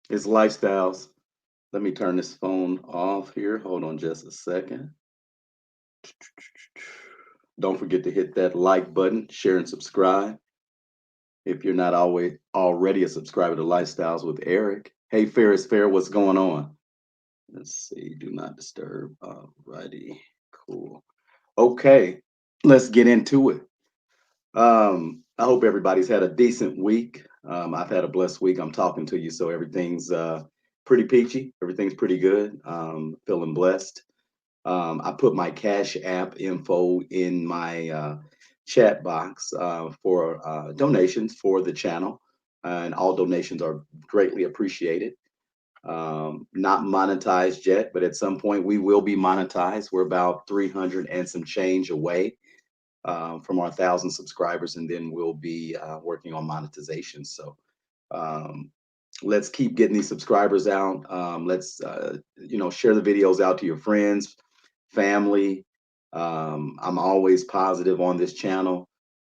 It's lifestyles. Let me turn this phone off here. Hold on just a second. Don't forget to hit that like button, share and subscribe if you're not always already a subscriber to Lifestyles with Eric. Hey, Fair is Fair, what's going on? Let's see, do not disturb. Alrighty, cool. Okay, let's get into it. I hope everybody's had a decent week. I've had a blessed week. I'm talking to you, so everything's pretty peachy. Everything's pretty good. Feeling blessed. I put my Cash App info in my chat box for donations for the channel, and all donations are greatly appreciated. Not monetized yet, but at some point we will be monetized. We're about 300 and some change away from our 1,000 subscribers, and then we'll be working on monetization. So um, let's keep getting these subscribers out. Let's share the videos out to your friends, family. I'm always positive on this channel,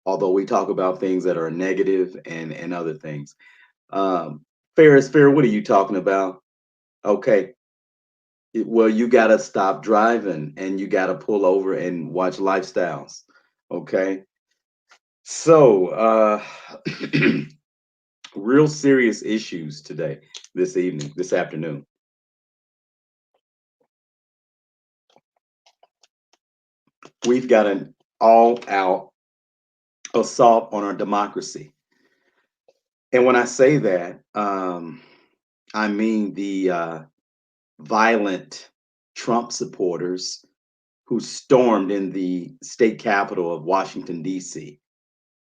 although we talk about things that are negative and other things. Um, Fair is fair. What are you talking about? Okay. Well, you got to stop driving and you got to pull over and watch lifestyles. Okay. So, real serious issues today, this evening, this afternoon. We've got an all out assault on our democracy. And when I say that, I mean the violent Trump supporters who stormed in the state capital of Washington, D.C.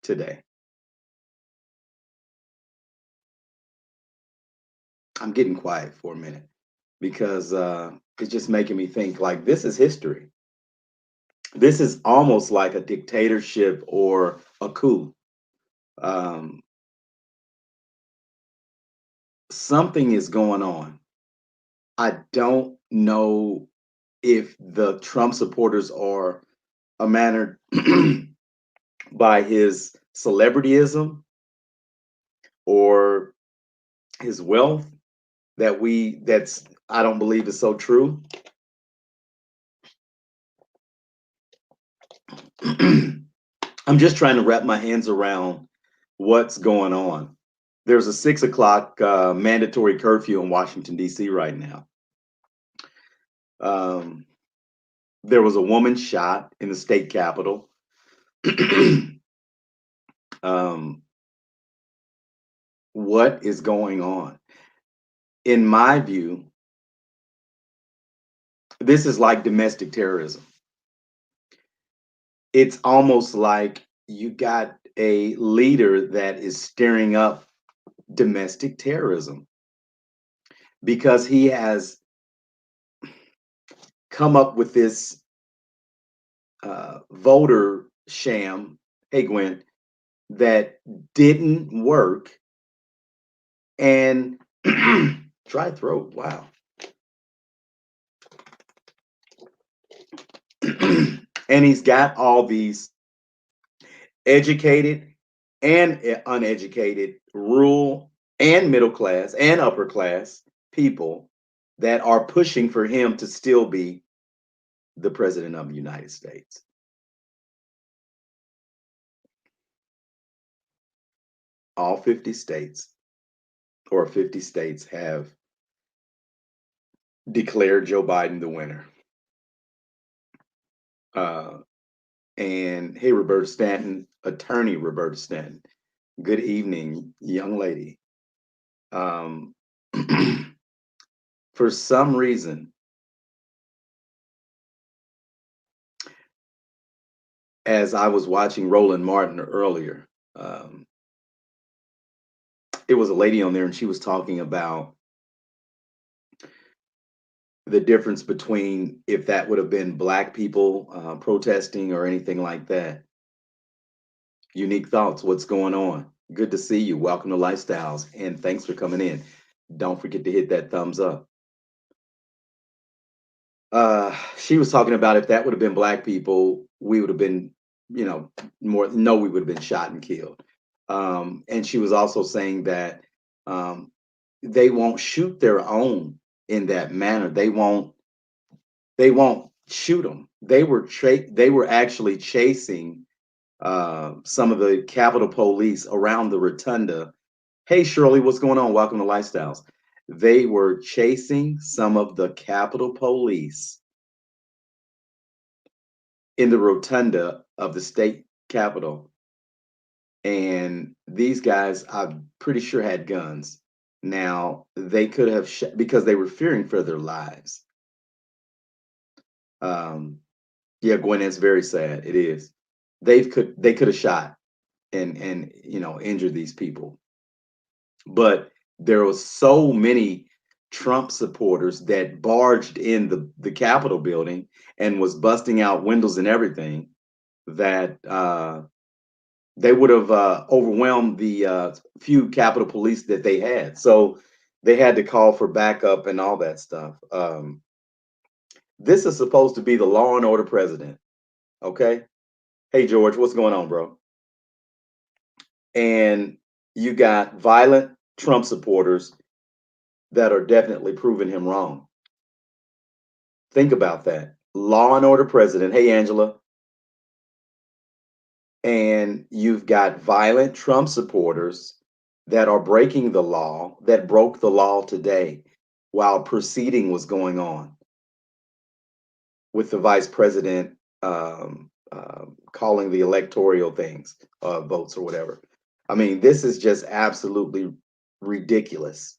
today. I'm getting quiet for a minute because it's just making me think like this is history. This is almost like a dictatorship or a coup. Um, Something is going on. I don't know if the Trump supporters are a mannered by his celebrityism or his wealth that's I don't believe is so true. I'm just trying to wrap my hands around what's going on. There's a 6 o'clock mandatory curfew in Washington D.C. right now. Um, there was a woman shot in the state capitol. um, what is going on? In my view, this is like domestic terrorism. It's almost like you got a leader that is stirring up domestic terrorism because he has come up with this voter sham, hey Gwen, that didn't work. And dry throat, wow. And he's got all these educated and uneducated, rural and middle class and upper class people that are pushing for him to still be the president of the United States. All 50 states or 50 states have declared Joe Biden the winner. Uh, and hey, Roberta Stanton, attorney Roberta Stanton, good evening, young lady. Um, for some reason, as I was watching Roland Martin earlier, um, it was a lady on there and she was talking about the difference between if that would have been black people protesting or anything like that. Unique thoughts, what's going on? Good to see you. Welcome to Lifestyles and thanks for coming in. Don't forget to hit that thumbs up. She was talking about if that would have been black people, we would have been, more, no, we would have been shot and killed. And she was also saying that um, they won't shoot their own in that manner. They won't shoot them. They were actually chasing some of the Capitol Police around the rotunda. Hey Shirley, what's going on? Welcome to Lifestyles. They were chasing some of the Capitol Police in the rotunda of the state capitol, and these guys, I'm pretty sure, had guns. Now they could have because they were fearing for their lives. Um, yeah, Gwen, it's very sad. It is. They could have shot and injured these people, but there was so many Trump supporters that barged in the Capitol building and was busting out windows and everything that they would have overwhelmed the few Capitol Police that they had. So they had to call for backup and all that stuff. This is supposed to be the law and order president. Okay. Hey, George, what's going on, bro? And you got violent Trump supporters that are definitely proving him wrong. Think about that. Law and order president. Hey, Angela. And you've got violent Trump supporters that are breaking the law, that broke the law today while proceeding was going on with the vice president calling the electoral things, votes or whatever. I mean, this is just absolutely ridiculous.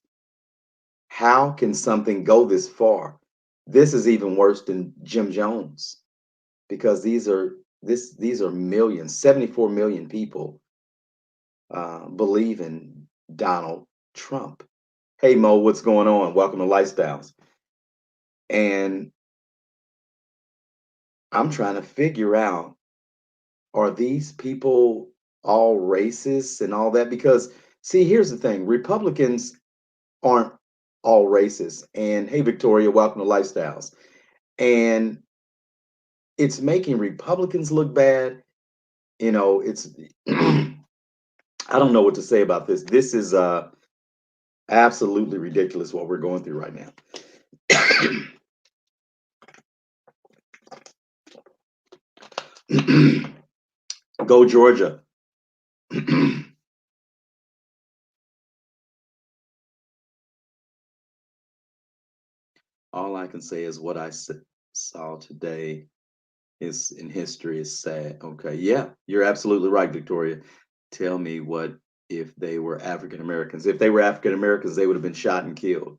How can something go this far? This is even worse than Jim Jones because these are millions, 74 million people believe in Donald Trump. Hey Mo, what's going on? Welcome to Lifestyles. And I'm trying to figure out, are these people all racist and all that? Because see, here's the thing, Republicans aren't all racist. And hey Victoria, welcome to Lifestyles. And it's making Republicans look bad. It's I don't know what to say about this. This is absolutely ridiculous what we're going through right now. Go Georgia. All I can say is what saw today is in history is sad. Okay, yeah, you're absolutely right, Victoria. Tell me, what if they were African Americans? If they were African Americans, they would have been shot and killed.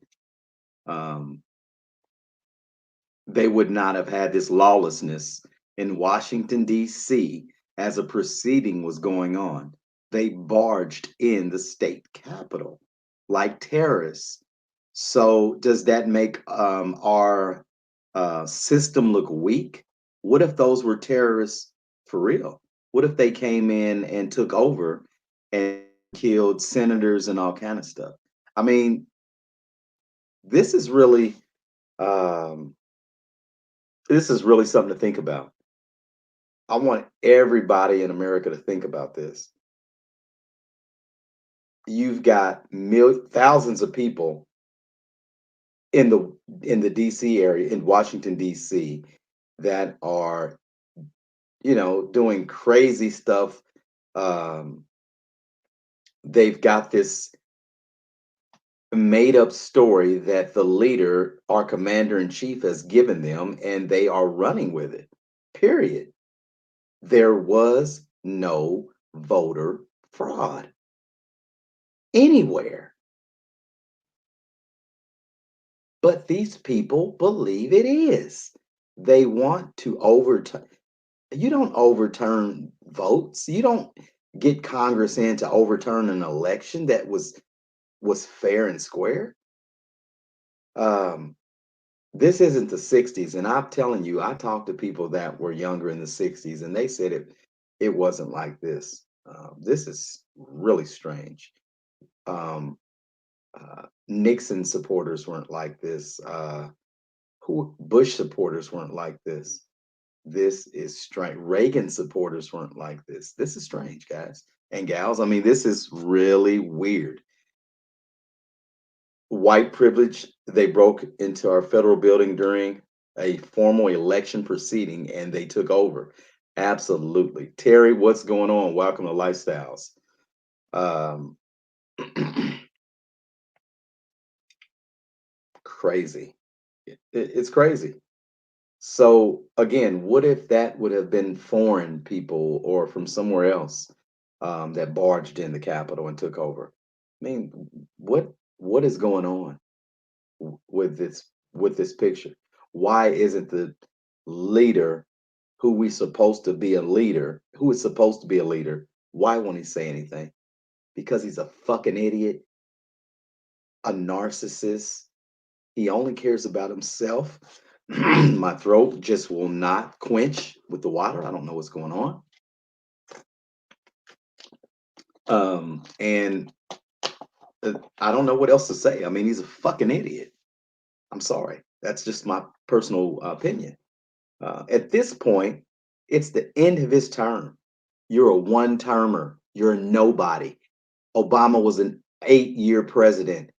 Um, they would not have had this lawlessness in Washington, D.C. as a proceeding was going on. They barged in the state capitol like terrorists. So, does that make our system look weak? What if those were terrorists for real? What if they came in and took over and killed senators and all kind of stuff? I mean, this is really um, this is really something to think about. I want everybody in America to think about this. You've got thousands of people in the DC area, in Washington DC, that are doing crazy stuff. Um, they've got this made up story that the leader, our commander in chief, has given them, and they are running with it. Period. There was no voter fraud anywhere. But these people believe it is. They want to overturn. You don't overturn votes. You don't get Congress in to overturn an election that was fair and square. Um, this isn't the 60s, and I'm telling you, I talked to people that were younger in the 60s, and they said it wasn't like this. This is really strange. Nixon supporters weren't like this. Who Bush supporters weren't like this. This is strange. Reagan supporters weren't like this. This is strange, guys and gals. I mean, this is really weird. White privilege, they broke into our federal building during a formal election proceeding and they took over. Absolutely. Terry, what's going on? Welcome to Lifestyles. Um, crazy. It's crazy. So again, what if that would have been foreign people or from somewhere else that barged in the Capitol and took over? I mean, what is going on with this picture? Why isn't the leader who we supposed to be a leader, who is supposed to be a leader? Why won't he say anything? Because he's a fucking idiot, a narcissist. He only cares about himself. My throat just will not quench with the water. I don't know what's going on. And I don't know what else to say. I mean, he's a fucking idiot. I'm sorry. That's just my personal opinion. At this point, it's the end of his term. You're a one termer. You're a nobody. Obama was an 8-year president.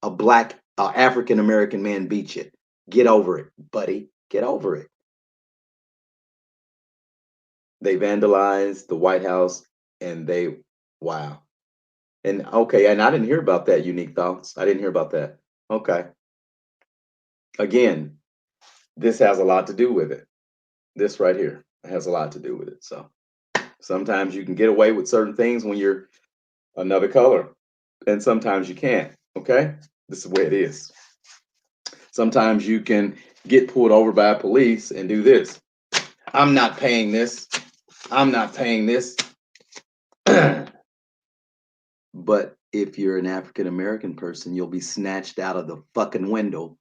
A black African American man beat you. Get over it, buddy. Get over it. They vandalized the White House and wow. And okay, and I didn't hear about that, Unique Thoughts. I didn't hear about that. Okay. Again, this has a lot to do with it. This right here has a lot to do with it. So sometimes you can get away with certain things when you're another color, and sometimes you can't. Okay. This is the way it is. Sometimes you can get pulled over by police and do this. I'm not paying this. I'm not paying this. But if you're an African American person, you'll be snatched out of the fucking window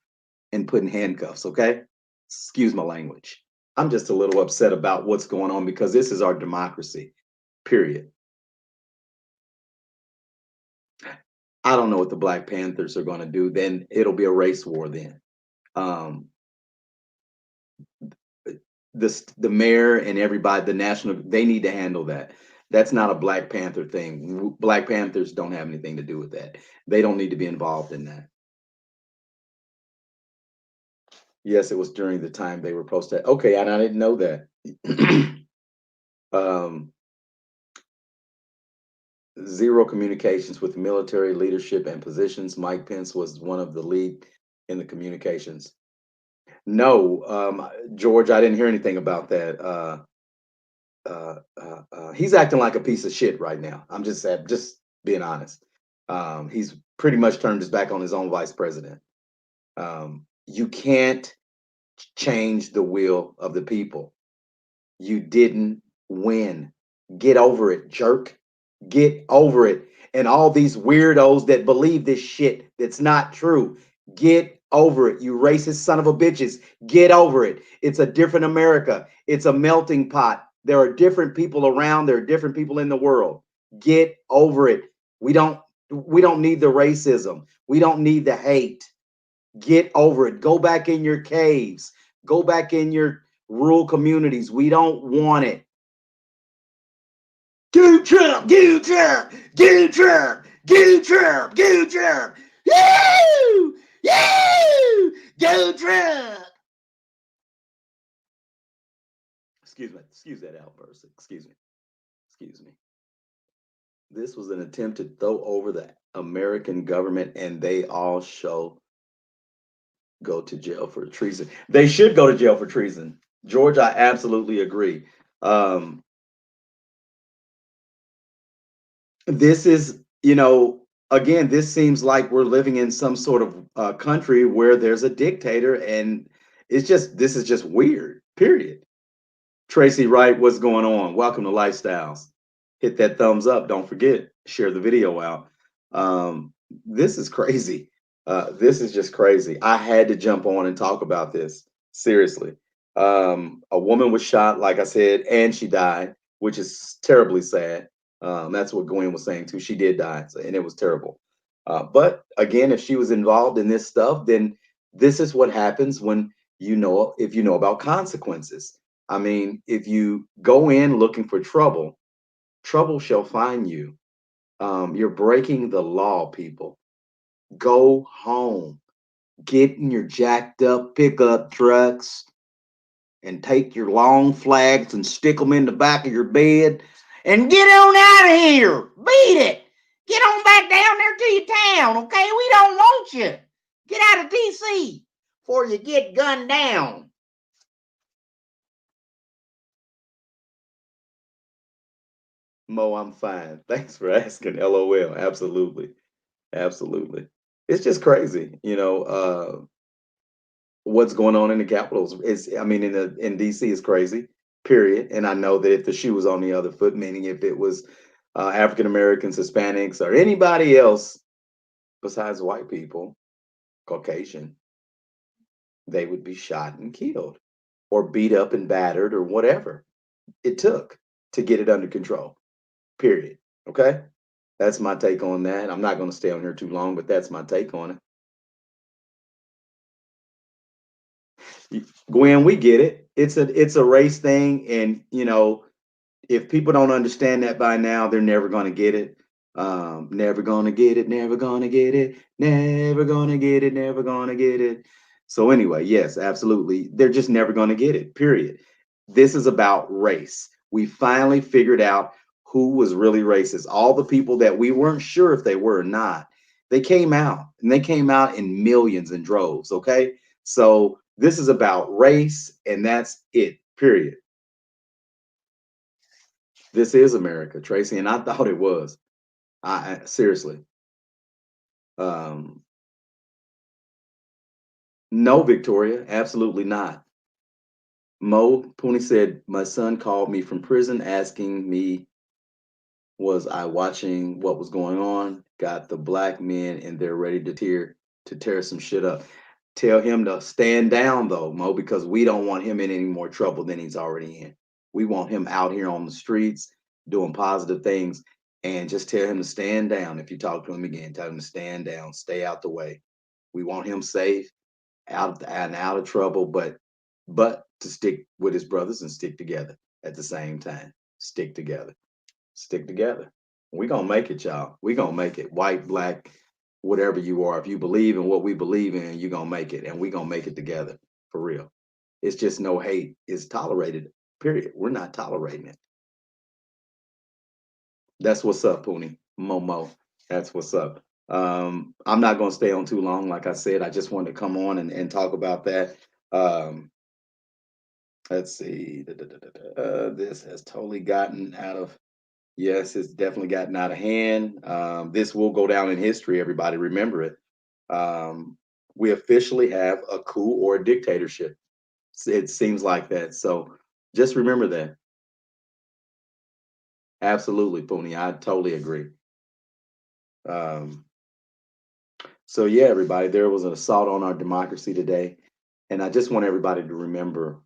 and put in handcuffs, okay? Excuse my language. I'm just a little upset about what's going on because this is our democracy, period. I don't know what the Black Panthers are going to do. Then it'll be a race war then. Um, the mayor and everybody, the national, they need to handle that. That's not a Black Panther thing. Black Panthers don't have anything to do with that. They don't need to be involved in that. Yes, it was during the time they were posted. Okay, and I didn't know that. um, Zero communications with military leadership and positions. Mike Pence was one of the lead in the communications. No, George, I didn't hear anything about that. He's acting like a piece of shit right now. I'm just being honest. He's pretty much turned his back on his own vice president. You can't change the will of the people. You didn't win. Get over it, jerk. Get over it. And all these weirdos that believe this shit that's not true, get over it. You racist son of a bitches, get over it. It's a different America. It's a melting pot. There are different people around. There are different people in the world. Get over it. We don't we don't need the racism. We don't need the hate. Get over it. Go back in your caves. Go back in your rural communities. We don't want it. Go Trump! Go Trump! Go Trump! Go Trump! Go Trump! Woo! Woo! Go Trump! Excuse me. Excuse that outburst. Excuse me. Excuse me. This was an attempt to throw over the American government, and they all show go to jail for treason. They should go to jail for treason. George, I absolutely agree. Um, this is, again, this seems like we're living in some sort of country where there's a dictator, and this is just weird, period. Tracy Wright, what's going on? Welcome to Lifestyles. Hit that thumbs up. Don't forget, share the video out. This is crazy. This is just crazy. I had to jump on and talk about this. Seriously. A woman was shot, like I said, and she died, which is terribly sad. That's what Gwen was saying too. She did die, and it was terrible. But again, if she was involved in this stuff, then this is what happens when if you know about consequences. I mean, if you go in looking for trouble, trouble shall find you. You're breaking the law, people. Go home. Get in your jacked up pickup trucks and take your long flags and stick them in the back of your bed and get on out of here. Beat it. Get on back down there to your town, okay? We don't want you. Get out of DC before you get gunned down. Mo, I'm fine. Thanks for asking. LOL. Absolutely. Absolutely. It's just crazy, what's going on in the capitals is, I mean, in DC is crazy, period. And I know that if the shoe was on the other foot, meaning if it was African Americans, Hispanics, or anybody else besides white people, Caucasian, they would be shot and killed or beat up and battered or whatever it took to get it under control, period. Okay. That's my take on that. I'm not going to stay on here too long, but that's my take on it. Gwen, we get it. It's a race thing, and if people don't understand that by now, they're never going to get it. Never gonna get it. Never gonna get it. Never gonna get it. Never gonna get it. So anyway, yes, absolutely. They're just never gonna get it. Period. This is about race. We finally figured out who was really racist. All the people that we weren't sure if they were or not, they came out, and they came out in millions and droves. Okay, so this is about race, and that's it. Period. This is America, Tracy, and I thought it was. I seriously. Um, no, Victoria, absolutely not. Mo Pooney said, my son called me from prison asking me, was I watching what was going on? Got the black men and they're ready to tear some shit up. Tell him to stand down though, Mo, because we don't want him in any more trouble than he's already in. We want him out here on the streets doing positive things, and just tell him to stand down. If you talk to him again, tell him to stand down, stay out the way. We want him safe, out of trouble, but to stick with his brothers and stick together at the same time. Stick together. Stick together. We gonna make it, y'all. We gonna make it. White, black, whatever you are. If you believe in what we believe in, you gonna make it, and we gonna make it together for real. It's just no hate is tolerated. Period. We're not tolerating it. That's what's up, Poonie. Momo. That's what's up. I'm not gonna stay on too long. Like I said, I just wanted to come on and talk about that. Um, let's see. This has totally gotten out of. Yes, it's definitely gotten out of hand. This will go down in history. Everybody remember it. Um, we officially have a coup or a dictatorship. It seems like that. So just remember that. Absolutely, Poonie. I totally agree. Um, so yeah, everybody, there was an assault on our democracy today, and I just want everybody to remember,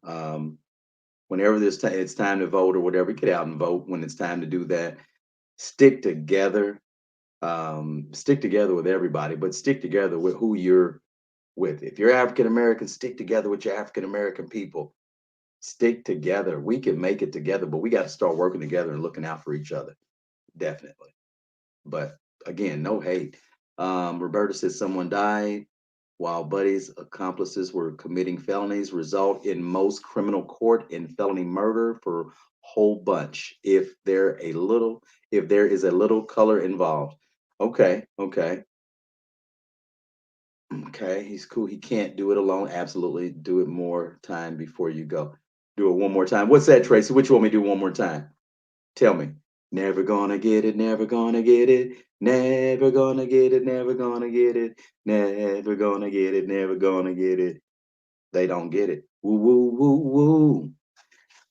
whenever it's time to vote or whatever, get out and vote when it's time to do that. Stick together. Stick together with everybody, but stick together with who you're with. If you're African American, stick together with your African American people. Stick together. We can make it together, but we got to start working together and looking out for each other. Definitely. But again, no hate. Roberta says someone died while Buddy's accomplices were committing felonies, result in most criminal court in felony murder for whole bunch. If there is a little color involved. Okay, okay, okay. He's cool. He can't do it alone. Absolutely. Do it more time before you go. Do it one more time. What's that, Tracy? What you want me to do one more time? Tell me. Never gonna get it, never gonna get it, never gonna get it, never gonna get it, never gonna get it, never gonna get it. They don't get it. Woo, woo, woo, woo.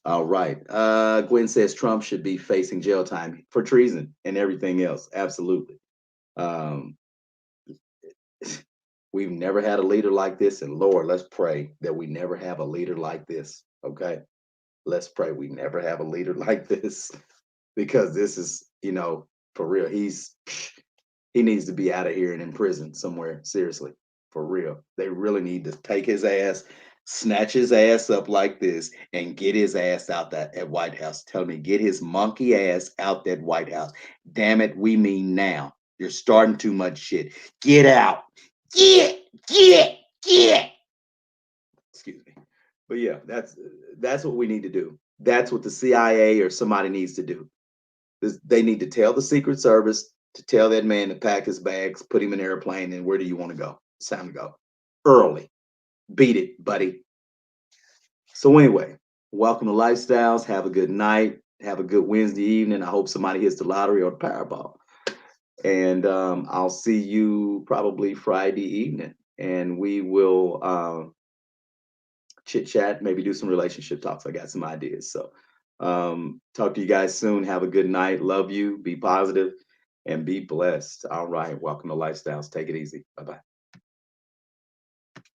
All right. Gwen says Trump should be facing jail time for treason and everything else. Absolutely. Um, we've never had a leader like this, and Lord, let's pray that we never have a leader like this. Okay. Let's pray we never have a leader like this, because this is, for real. He needs to be out of here and in prison somewhere. Seriously, for real. They really need to take his ass, snatch his ass up like this, and get his ass out that at White House. Tell me, get his monkey ass out that White House. Damn it, we mean now. You're starting too much shit. Get out. Get. Excuse me. But yeah, that's what we need to do. That's what the CIA or somebody needs to do. They need to tell the Secret Service to tell that man to pack his bags, put him in an airplane, and where do you want to go? It's time to go. Early. Beat it, buddy. So anyway, welcome to Lifestyles. Have a good night. Have a good Wednesday evening. I hope somebody hits the lottery or the Powerball. And I'll see you probably Friday evening. And we will chit chat, maybe do some relationship talks. I got some ideas. So talk to you guys soon. Have a good night. Love you. Be positive and be blessed. All right. Welcome to Lifestyles. Take it easy. Bye bye.